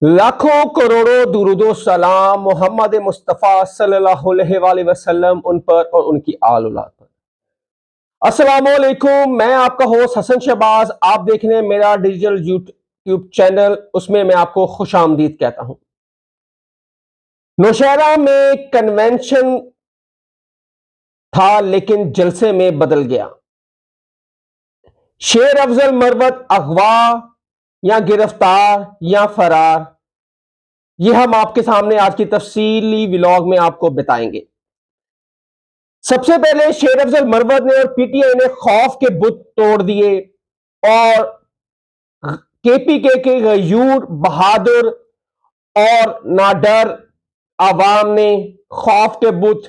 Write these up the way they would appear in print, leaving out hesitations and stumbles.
लाखों करोड़ों दुरूदो सलाम मोहम्मद मुस्तफ़ा सल्लल्लाहु अलैहि वसल्लम उन पर और उनकी आल औलाद पर। अस्सलाम वालेकुम, मैं आपका होस्ट हसन शहबाज। आप देख रहे हैं मेरा डिजिटल यूट्यूब चैनल, उसमें मैं आपको खुश आमदीद कहता हूं। नौशहरा में कन्वेंशन था लेकिन जलसे में बदल गया। शेर अफजल मरवत अगवा या गिरफ्तार या फरार, ये हम आपके सामने आज की तफसीली व्लॉग में आपको बताएंगे। सबसे पहले शेर अफजल मरवत ने और पीटीआई ने खौफ के बुत तोड़ दिए और केपीके के गयूर बहादुर और नाडर आवाम ने खौफ के बुत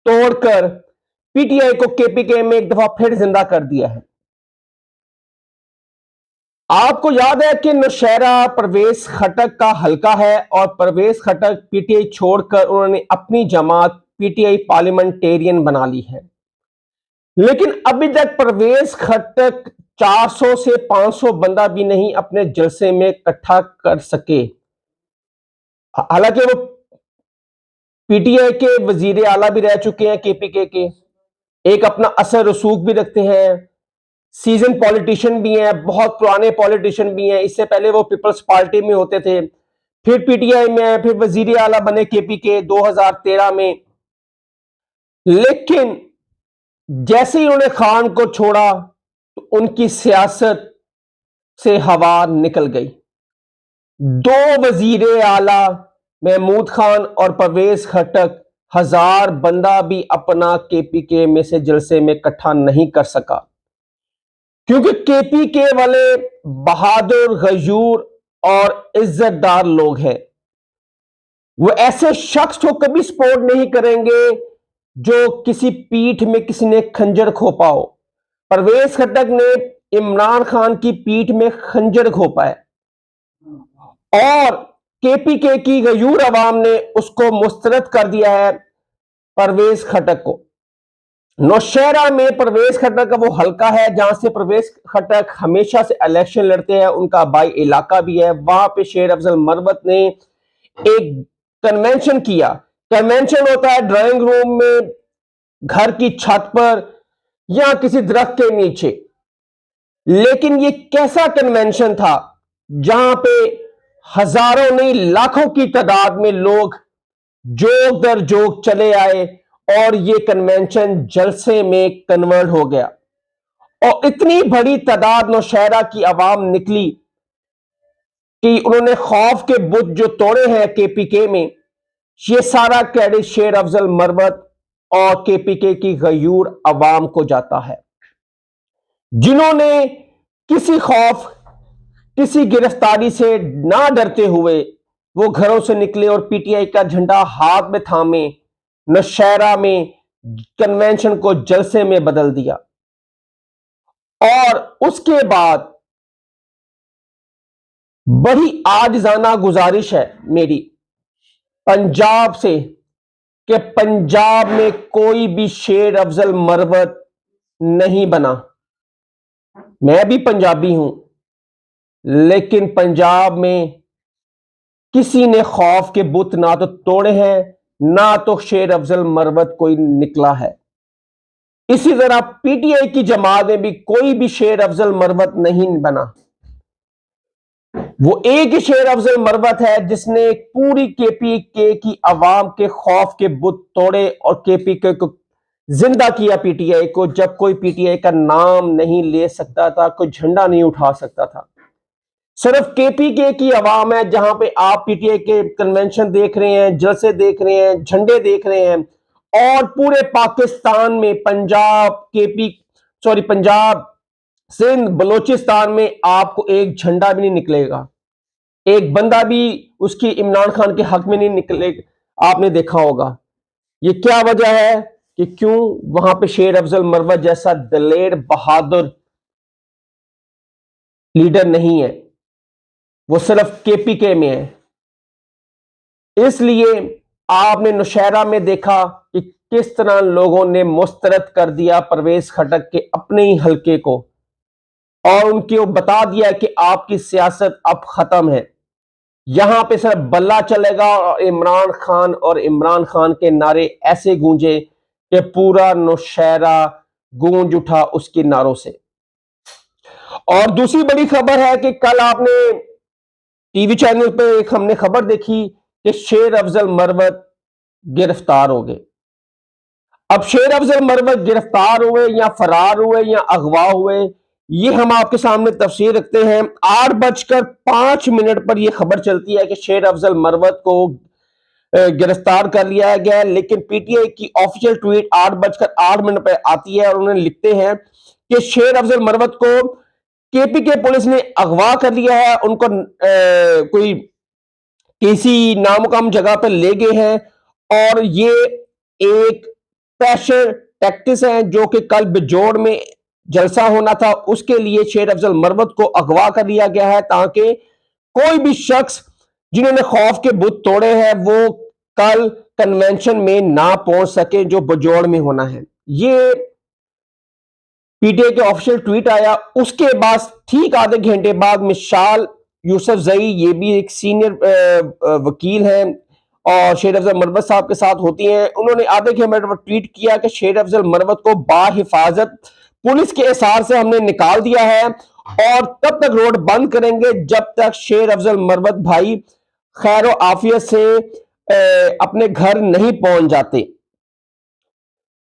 तोड़कर पीटीआई को केपीके में एक दफा फिर जिंदा कर दिया है। आपको याद है कि नौशहरा परवेज खटक का हलका है और परवेज खटक पीटीआई छोड़कर उन्होंने अपनी जमात पीटीआई पार्लियामेंटेरियन बना ली है, लेकिन अभी तक परवेज खटक 400 से 500 बंदा भी नहीं अपने जलसे में इकट्ठा कर सके। हालांकि वो पीटीआई के वजीर आला भी रह चुके हैं, केपीके के एक अपना असर रसूख भी रखते हैं, सीजन पॉलिटिशियन भी हैं, बहुत पुराने पॉलिटिशियन भी हैं। इससे पहले वो पीपल्स पार्टी में होते थे, फिर पीटीआई में, फिर वजीर आला बने केपीके 2013 में। लेकिन जैसे ही उन्होंने खान को छोड़ा तो उनकी सियासत से हवा निकल गई। दो वजीर आला महमूद खान और परवेज खटक 1000 बंदा भी अपना केपीके में से जलसे में इकट्ठा नहीं कर सका, क्योंकि केपीके वाले बहादुर गयूर और इज्जतदार लोग हैं। वो ऐसे शख्स को कभी सपोर्ट नहीं करेंगे जो किसी पीठ में किसी ने खंजर खोपा हो। परवेज खटक ने इमरान खान की पीठ में खंजर खोपा है और केपीके की गयूर अवाम ने उसको मुस्तरद कर दिया है परवेज खटक को। नौशहरा में परवेज खटक का वो हलका है जहां से परवेज खटक हमेशा से इलेक्शन लड़ते हैं, उनका बाई इलाका भी है। वहां पे शेर अफजल मरवत ने एक कन्वेंशन किया। कन्वेंशन होता है ड्राइंग रूम में, घर की छत पर या किसी दरख्त के नीचे। लेकिन ये कैसा कन्वेंशन था जहां पे हजारों नहीं लाखों की तादाद में लोग जोग दर जोग चले आए और ये कन्वेंशन जलसे में कन्वर्ट हो गया और इतनी बड़ी तादाद नौशहरा की आवाम निकली कि उन्होंने खौफ के बुत जो तोड़े हैं केपीके में, ये सारा क्रेडिट शेर अफजल मरवत और केपीके की गयूर अवाम को जाता है, जिन्होंने किसी खौफ किसी गिरफ्तारी से ना डरते हुए वो घरों से निकले और पीटीआई का झंडा हाथ में थामे नौशहरा में कन्वेंशन को जलसे में बदल दिया। और उसके बाद बड़ी आजिज़ाना गुजारिश है मेरी पंजाब से कि पंजाब में कोई भी शेर अफजल मरवत नहीं बना। मैं भी पंजाबी हूं, लेकिन पंजाब में किसी ने खौफ के बुत ना तो तोड़े हैं, ना तो शेर अफजल मरवत कोई निकला है। इसी तरह पीटीआई की जमात में भी कोई भी शेर अफजल मरवत नहीं बना। वो एक ही शेर अफजल मरवत है जिसने पूरी केपीके की आवाम के खौफ के बुत तोड़े और केपीके को जिंदा किया पीटीआई को, जब कोई पीटीआई का नाम नहीं ले सकता था, कोई झंडा नहीं उठा सकता था। सिर्फ केपीके की आवाम है जहां पे आप पीटीआई के कन्वेंशन देख रहे हैं, जलसे देख रहे हैं, झंडे देख रहे हैं, और पूरे पाकिस्तान में पंजाब सिंध बलोचिस्तान में आपको एक झंडा भी नहीं निकलेगा, एक बंदा भी उसकी इमरान खान के हक में नहीं निकलेगा। आपने देखा होगा ये क्या वजह है कि क्यों वहां पे शेर अफजल मरवत जैसा दलेर बहादुर लीडर नहीं है, वो सिर्फ केपीके में है। इसलिए आपने नौशहरा में देखा कि کس طرح لوگوں نے مسترد کر دیا پرویز خٹک کے اپنے ہی حلقے کو اور ان کو بتا دیا کہ آپ کی سیاست اب ختم ہے، یہاں پہ صرف بلہ چلے گا، اور عمران خان کے نعرے ایسے گونجے کہ پورا نوشہرہ گونج اٹھا اس کے نعروں سے۔ اور دوسری بڑی خبر ہے کہ کل آپ نے ٹی وی چینل پہ ہم نے خبر دیکھی کہ شیر افضل مروت گرفتار ہو گئے۔ اب شیر افضل مروت گرفتار ہوئے یا فرار ہوئے یا اغوا ہوئے، یہ ہم آپ کے سامنے تفصیل رکھتے ہیں۔ 8:05 پر یہ خبر چلتی ہے کہ شیر افضل مروت کو گرفتار کر لیا گیا، لیکن پی ٹی آئی کی آفیشیل ٹویٹ 8:08 پہ آتی ہے اور انہیں لکھتے ہیں کہ شیر افضل مروت کو کے پی کے پولیس نے اغوا کر لیا ہے، ان کو کوئی کسی نامقام جگہ پہ لے گئے ہیں، اور یہ ایک پریشر ٹیکٹس ہے جو کہ کل بجوڑ میں جلسہ ہونا تھا، اس کے لیے شیر افضل مروت کو اغوا کر لیا گیا ہے تاکہ کوئی بھی شخص جنہوں نے خوف کے بت توڑے ہیں وہ کل کنونشن میں نہ پہنچ سکے جو بجوڑ میں ہونا ہے۔ یہ پی ٹی آئی کے آفیشیل ٹویٹ آیا، اس کے بعد ٹھیک آدھے گھنٹے بعد مشال یوسف زئی، یہ بھی ایک سینئر وکیل ہیں اور شیر افضل مروت صاحب کے ساتھ ہوتی ہیں، انہوں نے آدھے گھنٹے پر ٹویٹ کیا کہ شیر افضل مروت کو بحفاظت پولیس کے احاطے سے ہم نے نکال دیا ہے اور تب تک روڈ بند کریں گے جب تک شیر افضل مروت بھائی خیر و عافیت سے اپنے گھر نہیں پہنچ جاتے۔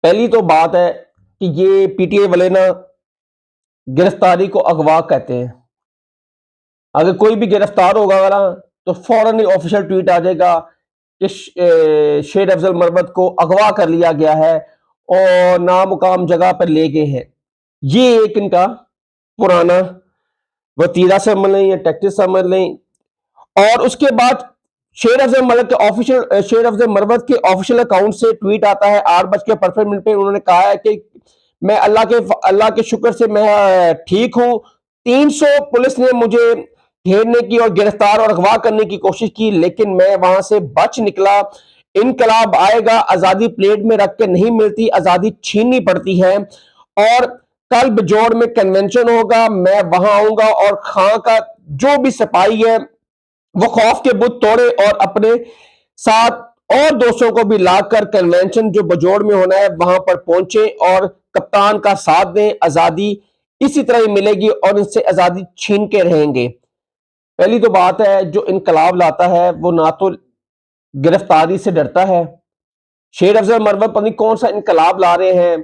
پہلی تو بات ہے کہ یہ پی ٹی آئی والے نا گرفتاری کو اغوا کہتے ہیں، اگر کوئی بھی گرفتار ہوگا نا تو فوراً ہی آفیشیل ٹویٹ آ جائے گا کہ شیر افضل مروت کو اغوا کر لیا گیا ہے اور نامقام جگہ پر لے گئے ہیں۔ یہ ایک ان کا پرانا وتیرہ سمجھ لیں یا ٹیکٹس سمجھ لیں۔ اور اس کے بعد شیر افضل مروت کے آفیشیل اکاؤنٹ سے ٹویٹ آتا ہے 8:55 پہ، انہوں نے کہا ہے کہ میں اللہ کے شکر سے میں ٹھیک ہوں، 300 پولیس نے مجھے گھیرنے کی اور گرفتار اور اغوا کرنے کی کوشش کی لیکن میں وہاں سے بچ نکلا۔ انقلاب آئے گا، آزادی پلیٹ میں رکھ کے نہیں ملتی، آزادی چھیننی پڑتی ہے، اور کل بجوڑ میں کنونشن ہوگا، میں وہاں آؤں گا اور خان کا جو بھی سپاہی ہے وہ خوف کے بت توڑے اور اپنے ساتھ اور دوستوں کو بھی لا کر کنونشن جو بجوڑ میں ہونا ہے وہاں پر پہنچے اور کپتان کا ساتھ دیں، آزادی اسی طرح ہی ملے گی اور ان سے آزادی چھین کے رہیں گے۔ پہلی تو بات ہے جو انقلاب لاتا ہے وہ نہ تو گرفتاری سے ڈرتا ہے، شیر افضل مروت پتہ نہیں کون سا انقلاب لا رہے ہیں،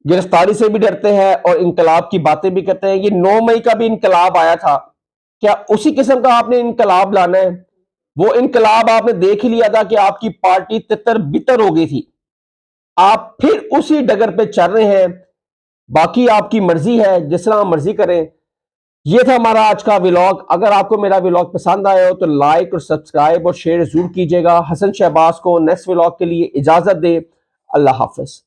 گرفتاری سے بھی ڈرتے ہیں اور انقلاب کی باتیں بھی کرتے ہیں۔ یہ 9 مئی کا بھی انقلاب آیا تھا، کیا اسی قسم کا آپ نے انقلاب لانا ہے؟ وہ انقلاب آپ نے دیکھ ہی لیا تھا کہ آپ کی پارٹی تتر بتر ہو گئی تھی، آپ پھر اسی ڈگر پہ چل رہے ہیں، باقی آپ کی مرضی ہے، جس طرح مرضی کریں۔ یہ تھا ہمارا آج کا ولاگ۔ اگر آپ کو میرا ولاگ پسند آیا ہو تو لائک اور سبسکرائب اور شیئر ضرور کیجیے گا۔ حسن شہباز کو نیکسٹ ولاگ کے لیے اجازت دے، اللہ حافظ۔